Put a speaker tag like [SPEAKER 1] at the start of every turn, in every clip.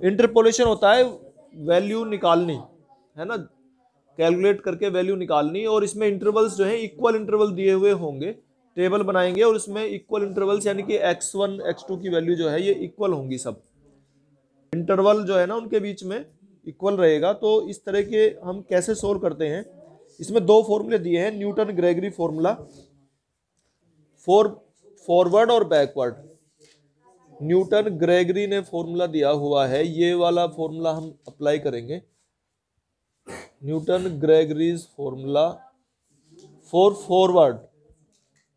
[SPEAKER 1] Interpolation होता है value निकालनी, है ना, कैलकुलेट करके वैल्यू निकालनी, और इसमें इंटरवल्स जो है इक्वल इंटरवल दिए हुए होंगे, टेबल बनाएंगे और उसमें इक्वल इंटरवल्स यानी कि x1 x2 की वैल्यू जो है ये इक्वल होंगी, सब इंटरवल जो है ना उनके बीच में इक्वल रहेगा। तो इस तरह के हम कैसे सोल्व करते हैं, इसमें दो फॉर्मूले दिए हैं, Newton Gregory formula for forward और बैकवर्ड। न्यूटन ग्रेगरी ने फॉर्मूला दिया हुआ है, ये वाला फॉर्मूला हम अप्लाई करेंगे, Newton Gregory's formula for forward,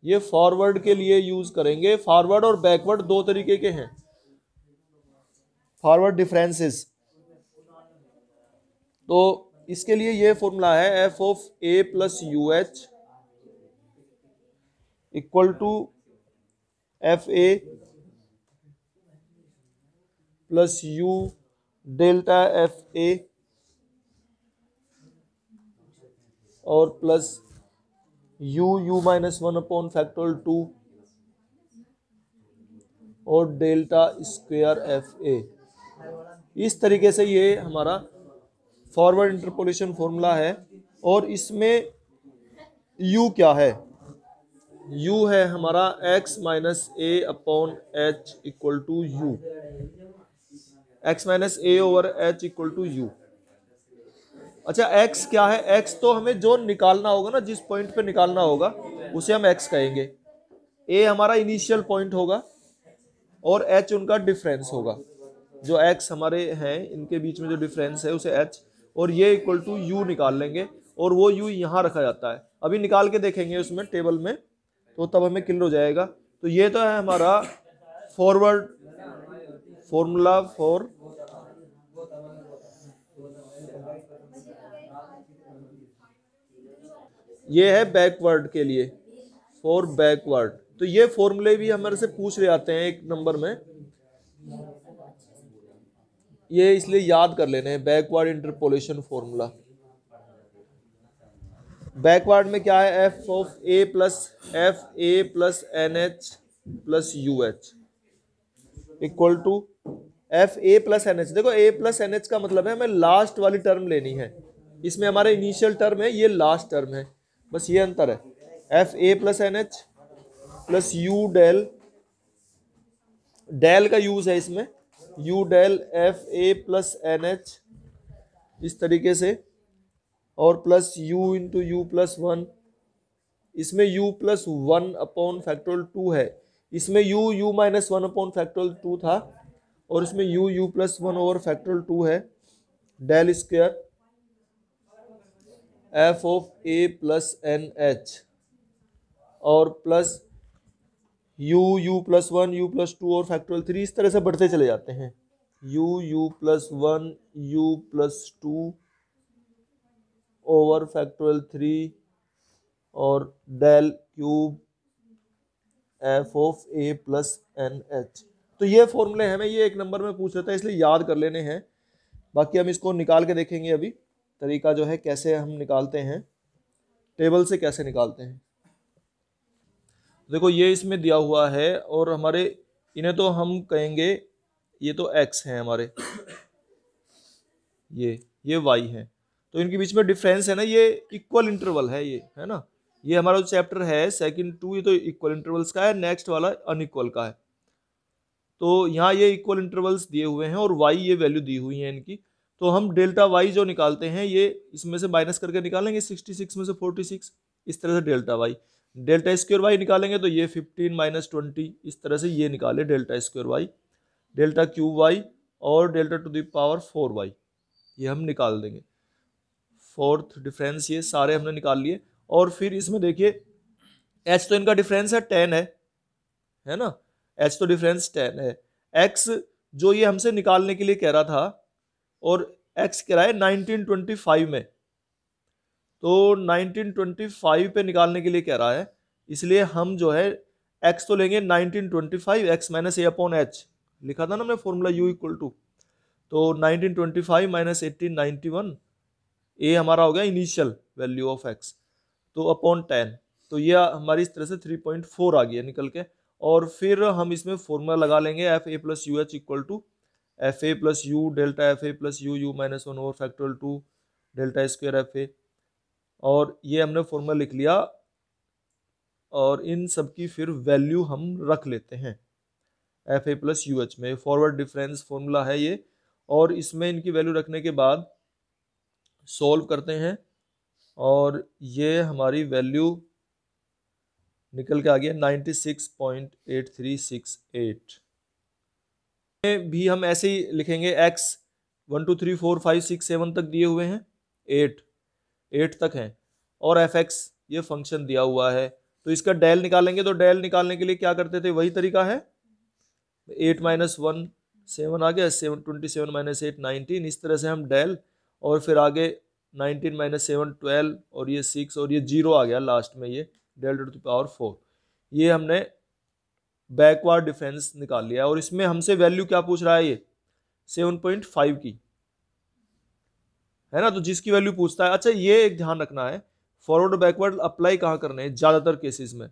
[SPEAKER 1] ये फॉरवर्ड के लिए यूज करेंगे। फॉरवर्ड और बैकवर्ड दो तरीके के हैं, फॉरवर्ड डिफरेंसेस। तो इसके लिए ये फॉर्मूला है F of A plus U H equal to F A plus you delta F A और plus U minus one upon factorial 2 और डेल्टा स्क्वायर एफ ए। इस तरीके से ये हमारा फॉरवर्ड इंटरपोलेशन फॉर्मूला है। और इसमें u क्या है, u है हमारा x minus a upon h equal to u, x minus a over h equal to u. अच्छा x क्या है, x तो हमें जो निकालना होगा ना, जिस पॉइंट पे निकालना होगा उसे हम x कहेंगे। a हमारा इनिशियल पॉइंट होगा और h उनका डिफरेंस होगा, जो x हमारे हैं इनके बीच में जो डिफरेंस है उसे h, और ये इक्वल टू u निकाल लेंगे, और वो u यहाँ रखा जाता है। अभी निकाल के देखेंगे उसमें टेबल में, तो तब हमें क्लियर हो जाएगा। तो ये तो है हमारा फॉरवर्ड फॉर्मूला फॉर ये है बैकवर्ड के लिए, फॉर बैकवर्ड। तो ये फॉर्मूले भी हमारे से पूछ रहे आते हैं एक नंबर में, ये इसलिए याद कर लेने हैं, बैकवर्ड इंटरपोलेशन फॉर्मूला। बैकवर्ड में क्या है, F of A plus n h plus U H equal to F A plus n h. देखो ए प्लस एन एच का मतलब है हमें लास्ट वाली टर्म लेनी है, इसमें हमारे इनिशियल टर्म है, ये लास्ट टर्म है, बस ये अंतर है। एफ ए plus n h plus u del, del का यूज है इसमें, यू डेल एफ ए प्लस एन एच इस तरीके से, और plus u into u plus one, इसमें u plus one upon factorial 2 है, इसमें u minus one upon factorial 2 था, और इसमें u plus one over factorial 2 है, del square f of A plus n h और plus you plus one u plus two और factorial 3, इस तरह से बढ़ते चले जाते हैं, u plus one u plus two over factorial 3 और del cube f of A plus n h. तो ये फॉर्मूले हमें ये एक नंबर में पूछ रहा था, इसलिए याद कर लेने हैं। बाकी हम इसको निकाल के देखेंगे अभी, तरीका जो है कैसे हम निकालते हैं, टेबल से कैसे निकालते हैं। देखो ये इसमें दिया हुआ है, और हमारे इन्हें तो हम कहेंगे, ये तो x है हमारे, ये y है, तो इनके बीच में डिफरेंस है ना, ये इक्वल इंटरवल है, ये है ना, ये हमारा जो चैप्टर है सेकंड 2, ये तो इक्वल इंटरवल्स का है, नेक्स्ट वाला अनइक्वल का है। तो यहाँ ये इक्वल इंटरवल्स दिए हुए हैं और y ये वैल्यू दी हुई है इनकी, तो हम डेल्टा y जो निकालते हैं ये इसमें से माइनस करके निकालेंगे, 66 में से 46, इस तरह से delta y, delta square y निकालेंगे तो ये 15 माइनस 20, इस तरह से ये निकाले delta square y, delta cube y और delta two the power 4y, ये हम निकाल देंगे। फोर्थ डिफरेंस ये सारे हमने निकाल लिए। और फिर इसमें देखिए h तो इनका डिफरेंस है 10 है ना, h तो डिफरेंस 10 है, x जो ये हमसे निकालने के लिए कह रहा था, और x कह रहा है 1925 में, तो 1925 पे निकालने के लिए कह रहा है, इसलिए हम जो है x तो लेंगे 1925, x minus a upon H लिखा था ना हमने फॉर्मूला u इक्वल टू, तो 1925 माइनस 1891, ए हमारा हो गया इनिशियल वैल्यू ऑफ x, तो अपॉन 10, तो ये हमारी इस तरह से 3.4 आ गया निकल के। और फिर हम इसमें फॉर्मूला लगा लेंगे f A plus U H equal to F A plus you delta F A plus u u minus one over factorial 2 delta square f ए, और ये हमने फॉर्मूला लिख लिया और इन सब की फिर वैल्यू हम रख लेते हैं F A plus U H में। फॉरवर्ड डिफरेंस फॉर्मूला है ये, और इसमें इनकी वैल्यू रखने के बाद सॉल्व करते हैं और ये हमारी वैल्यू निकल के आ गया 96.8368। भी हम ऐसे ही लिखेंगे x 1 2 3 4 5 6 7 तक दिए हुए हैं, 8 तक हैं, और fx ये फंक्शन दिया हुआ है, तो इसका डेल निकालेंगे। तो डेल निकालने के लिए क्या करते थे, वही तरीका है, 8 माइनस 1 7 आ गया, 7 27 माइनस 8 19, इस तरह से हम डेल, और फिर आगे 19 माइनस 7 12, और ये 6, और ये 0 आ गया लास्ट में, ये डेल टू द पावर 4। ये हमने बैकवर्ड डिफरेंस निकाल लिया, और इसमें हमसे वैल्यू क्या पूछ रहा है, ये 7.5 की है ना, तो जिसकी वैल्यू पूछता है। अच्छा ये एक ध्यान रखना है, फॉरवर्ड और बैकवर्ड अप्लाई कहाँ करने हैं ज़्यादातर केसेस में,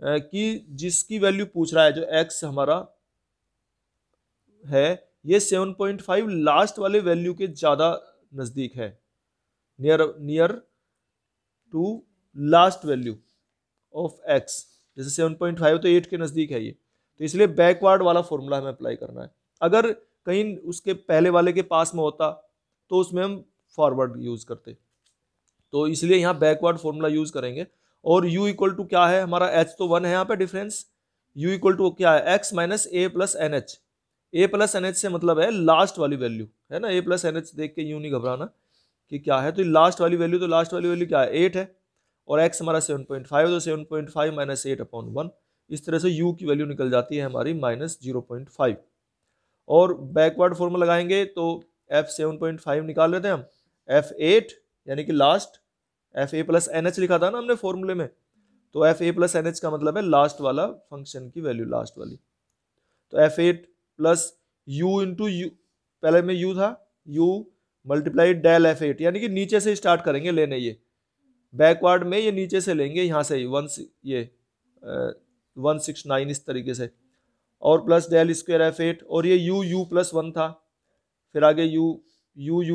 [SPEAKER 1] कि जिसकी वैल्यू पूछ रहा है, जो x हमारा है, ये 7.5 लास्ट वाले वैल्यू के ज़्यादा नज़दीक है, near to last value of x, जैसे 7.5 तो 8 के नज़दीक है ये, तो इसलिए बैकवर्ड वाला फॉर्मूला हमें अप्लाई करना है। अगर कहीं उसके पहले वाले के पास में होता तो उसमें हम फॉरवर्ड यूज़ करते, तो इसलिए यहाँ बैकवर्ड फॉर्मूला यूज़ करेंगे। और u इक्वल टू क्या है हमारा, h तो 1 है यहाँ पे डिफरेंस, u इक्वल टू क्या है, x माइनस ए प्लस एन एच। ए प्लस एन एच से मतलब है लास्ट वाली वैल्यू, है ना, ए प्लस एन एच देख के यूँ नहीं घबराना कि क्या है, तो लास्ट वाली वैल्यू, तो लास्ट वाली वैल्यू क्या है, 8 है, और x हमारा 7.5, तो 7.5 माइनस 8/1, इस तरह से u की वैल्यू निकल जाती है हमारी माइनस 0.5। और बैकवर्ड फॉर्मूला लगाएंगे तो f 7.5 निकाल लेते हैं हम, f8 यानी कि लास्ट, एफ ए प्लस एन एच लिखा था ना हमने फॉर्मूले में, तो एफ ए प्लस एन एच का मतलब है लास्ट वाला फंक्शन की वैल्यू, लास्ट वाली, तो f8 plus u into you, पहले में u था, u मल्टीप्लाई डेल f8, यानी कि नीचे से स्टार्ट करेंगे लेने, ये बैकवर्ड में ये नीचे से लेंगे, यहाँ से 169 इस तरीके से, और प्लस डेल स्क्वायर f8, और ये u प्लस 1 था, फिर आगे u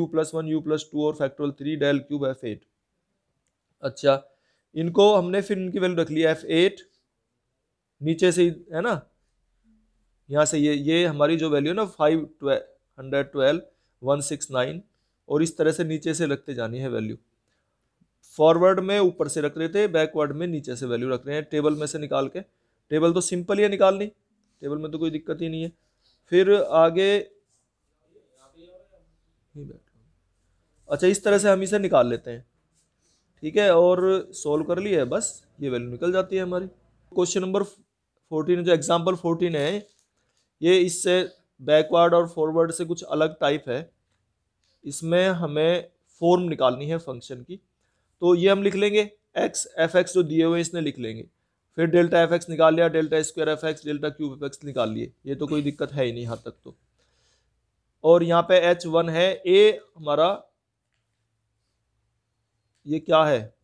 [SPEAKER 1] प्लस 1 u प्लस 2 और फैक्टोरियल 3 डेल क्यूब f8। अच्छा इनको हमने फिर इनकी वैल्यू रख ली f8 नीचे से, है ना, यहाँ से ये हमारी जो वैल्यू है ना 512 169, और इस तरह से नीचे से रखते जानी है वैल्यू। फॉरवर्ड में ऊपर से रख रहे थे, बैकवर्ड में नीचे से वैल्यू रख रहे हैं, टेबल में से निकाल के। टेबल तो सिंपल ही है निकालनी, टेबल में तो कोई दिक्कत ही नहीं है। फिर आगे अच्छा इस तरह से हम इसे निकाल लेते हैं, ठीक है, और सॉल्व कर लिया है, बस ये वैल्यू निकल जाती है हमारी। क्वेश्चन नंबर 14 जो एग्जाम्पल 14 है, ये इससे बैकवर्ड और फॉरवर्ड से कुछ अलग टाइप है। इसमें हमें फॉर्म निकालनी है फंक्शन की, तो ये हम लिख लेंगे x f(x) जो दिए हुए इसने लिख लेंगे, फिर डेल्टा f(x) निकाल लिया, delta square f(x), delta cube f(x) निकाल लिए, ये तो कोई दिक्कत है ही नहीं यहाँ तक तो। और यहाँ पे h1 है, a हमारा ये क्या है,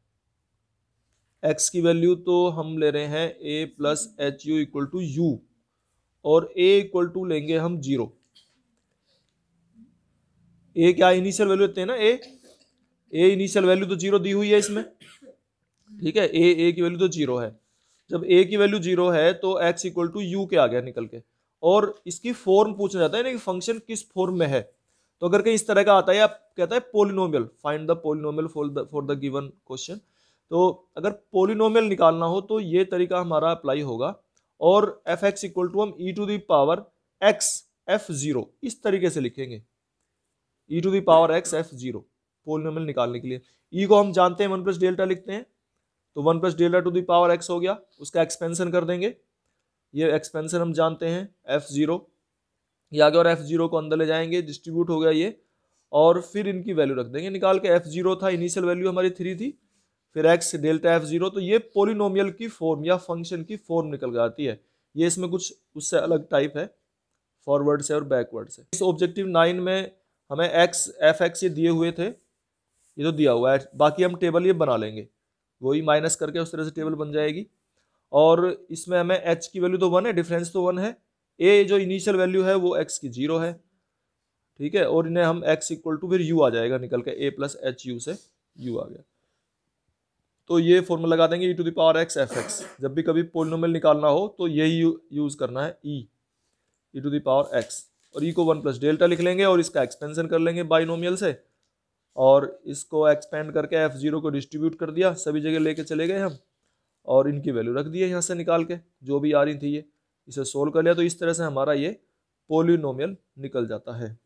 [SPEAKER 1] x की वैल्यू तो हम ले रहे हैं a plus h u equal to u, और a इक्वल टू लेंगे हम 0। a क्या इनिशियल वैल्यू देते हैं ना, a इनिशियल वैल्यू तो 0 दी हुई है इसमें, ठीक है, a की वैल्यू तो 0 है। जब a की वैल्यू 0 है तो x इक्वल टू यू के आ गया निकल के, और इसकी फॉर्म पूछना जाता है ना कि फंक्शन किस फॉर्म में है। तो अगर कहीं इस तरह का आता है, या कहता है polynomial, find the polynomial for the given question, तो अगर पोलिनोमियल निकालना हो तो ये तरीका हमारा अप्लाई होगा, और f(x) इक्वल टू हम e to the power x f(0) इस तरीके से लिखेंगे, e to the power x f(0) polynomial निकालने के लिए। e को हम जानते हैं 1 प्लस डेल्टा लिखते हैं, तो 1 plus delta two the power x हो गया, उसका एक्सपेंशन कर देंगे, ये एक्सपेंशन हम जानते हैं f(0), ये आगे और f(0) को अंदर ले जाएंगे, डिस्ट्रीब्यूट हो गया ये, और फिर इनकी वैल्यू रख देंगे निकाल के। f(0) था, इनिशियल वैल्यू हमारी 3 थी, फिर x डेल्टा f(0), तो ये पोलिनोमियल की फॉर्म या फंक्शन की फॉर्म निकल जाती है। ये इसमें कुछ उससे अलग टाइप है फॉरवर्ड से और बैकवर्ड से। इस ऑब्जेक्टिव 9 में हमें x f(x) ये दिए हुए थे, ये तो दिया हुआ है, बाकी हम टेबल ये बना लेंगे, वही माइनस करके उस तरह से टेबल बन जाएगी। और इसमें हमें h की वैल्यू तो 1 है, डिफरेंस तो 1 है, a जो इनिशियल वैल्यू है वो x की 0 है, ठीक है, और इन्हें हम x इक्वल टू फिर u आ जाएगा निकल के, a प्लस एच यू से u आ गया। तो ये फॉर्मूला लगा देंगे e⁻x fx। जब भी कभी पोलिनोमियल निकालना हो तो यही यूज करना है, e⁻x, और e को 1 प्लस डेल्टा लिख लेंगे और इसका एक्सपेंशन कर लेंगे बाइनोमियल से, और इसको एक्सपेंड करके f0 को डिस्ट्रीब्यूट कर दिया, सभी जगह लेके चले गए हम, और इनकी वैल्यू रख दी है यहाँ से निकाल के जो भी आ रही थी, ये इसे सोल्व कर लिया। तो इस तरह से हमारा ये पोलिनोमियल निकल जाता है।